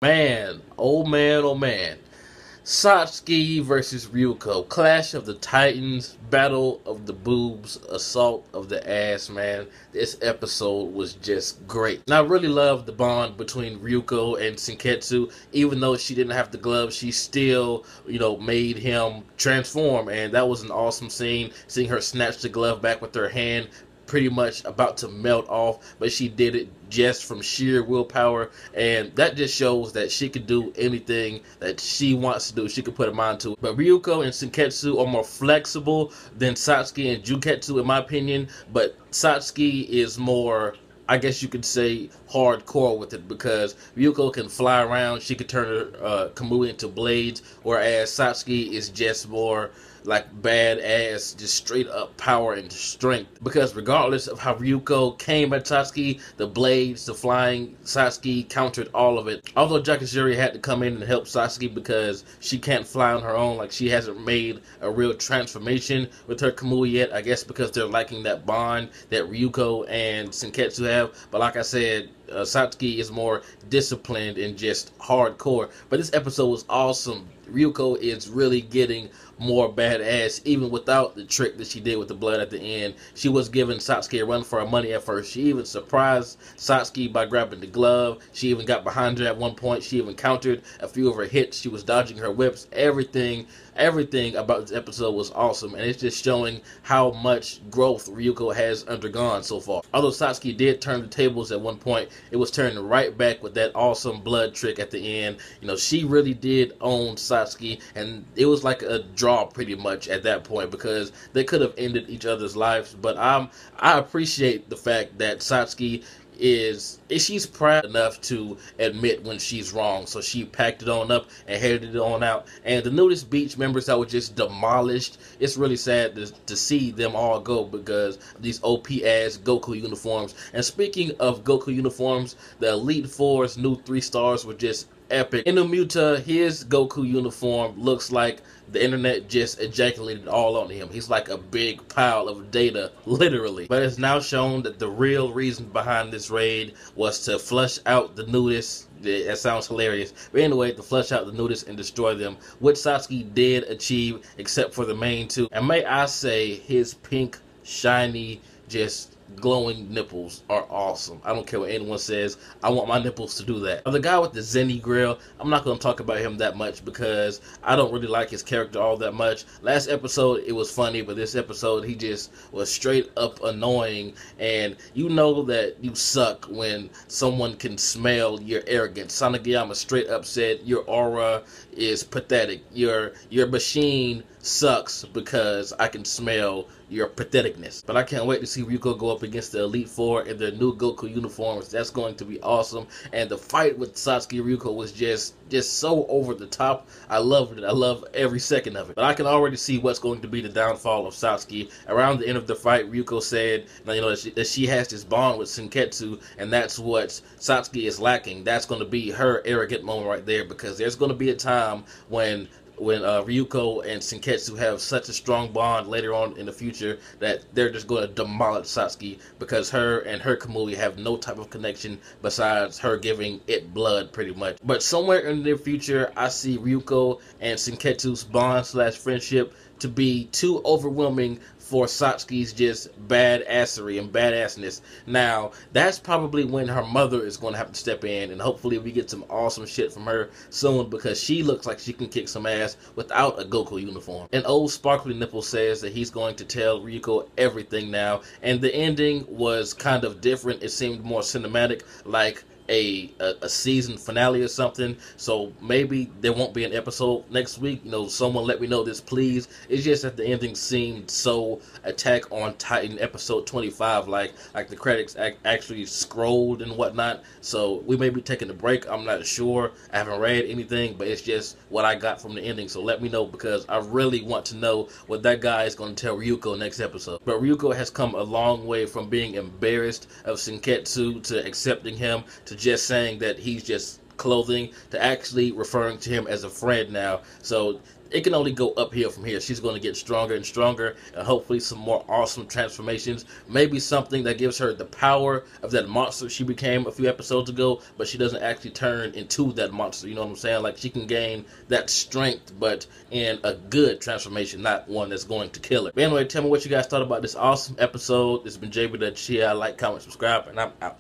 Man, oh man. Satsuki versus Ryuko. Clash of the Titans, Battle of the Boobs, Assault of the Ass, man. This episode was just great. And I really love the bond between Ryuko and Senketsu. Even though she didn't have the glove, she still, made him transform. And that was an awesome scene. Seeing her snatch the glove back with her hand, pretty much about to melt off, but she did it just from sheer willpower, and that just shows that she can do anything that she wants to do. She can put her mind to it. But Ryuko and Senketsu are more flexible than Satsuki and Juketsu, in my opinion, but Satsuki is more, I guess you could say, hardcore with it, because Ryuko can fly around, she could turn her Kamui into blades, whereas Satsuki is just more like badass, just straight up power and strength. Because regardless of how Ryuko came at Satsuki, the blades, the flying, Satsuki countered all of it. Although Jakajiri had to come in and help Satsuki because she can't fly on her own, like she hasn't made a real transformation with her Kamui yet, I guess because they're lacking that bond that Ryuko and Senketsu have. But like I said, Satsuki is more disciplined and just hardcore. But this episode was awesome. Ryuko is really getting more badass, even without the trick that she did with the blood at the end. She was giving Satsuki a run for her money at first. She even surprised Satsuki by grabbing the glove. She even got behind her at one point. She even countered a few of her hits. She was dodging her whips. Everything about this episode was awesome, and it's just showing how much growth Ryuko has undergone so far. Although Satsuki did turn the tables at one point, it was turned right back with that awesome blood trick at the end. She really did own Satsuki, and it was like a draw pretty much at that point, because they could have ended each other's lives. But I appreciate the fact that Satsuki she's proud enough to admit when she's wrong, so she packed it on up and headed it on out. And the nudist beach members that were just demolished, it's really sad to see them all go because of these OP ass Goku uniforms. And speaking of Goku uniforms, the Elite Four's new 3 stars were just epic. Inumuta, his Goku uniform looks like the internet just ejaculated all on him. He's like a big pile of data, literally. But it's now shown that the real reason behind this raid was to flush out the nudists. That sounds hilarious. But anyway, to flush out the nudists and destroy them, which Satsuki did achieve, except for the main 2. And may I say, his pink, shiny, just glowing nipples are awesome. I don't care what anyone says. I want my nipples to do that. The guy with the Zenny grill, I'm not going to talk about him that much because I don't really like his character all that much. Last episode, it was funny, but this episode, he just was straight up annoying. And you know that you suck when someone can smell your arrogance. Sanagiyama straight up said, your aura is pathetic. Your machine sucks because I can smell your patheticness. But I can't wait to see Ryuko go up against the Elite Four in their new Goku uniforms. That's going to be awesome. And the fight with Satsuki and Ryuko was just so over the top. I loved it. I love every second of it. But I can already see what's going to be the downfall of Satsuki. Around the end of the fight, Ryuko said that she has this bond with Senketsu, and that's what Satsuki is lacking. That's going to be her arrogant moment right there, because there's going to be a time when Ryuko and Senketsu have such a strong bond later on in the future that they're just going to demolish Satsuki, because her and her Kamui have no type of connection besides her giving it blood, pretty much. But somewhere in the near future, I see Ryuko and Senketsu's bond / friendship to be too overwhelming for Satsuki's just badassery and badassness. Now, that's probably when her mother is going to have to step in, and hopefully we get some awesome shit from her soon, because she looks like she can kick some ass without a Goku uniform. And old Sparkly Nipple says that he's going to tell Ryuko everything now, and the ending was kind of different. It seemed more cinematic, like a season finale or something. So maybe there won't be an episode next week. Someone let me know this, please. It's just that the ending seemed so Attack on Titan episode 25, like the credits actually scrolled and whatnot. So we may be taking a break. I'm not sure. I haven't read anything, but it's just what I got from the ending. So let me know, because I really want to know what that guy is going to tell Ryuko next episode. But Ryuko has come a long way from being embarrassed of Senketsu to accepting him to just saying that he's just clothing to actually referring to him as a friend now. So it can only go uphill from here. She's going to get stronger and stronger, and hopefully some more awesome transformations. Maybe something that gives her the power of that monster she became a few episodes ago, but she doesn't actually turn into that monster. You know what I'm saying? Like, she can gain that strength, but in a good transformation, not one that's going to kill her. But anyway, tell me what you guys thought about this awesome episode. This has been JB the Chia. Like, comment, subscribe, and I'm out.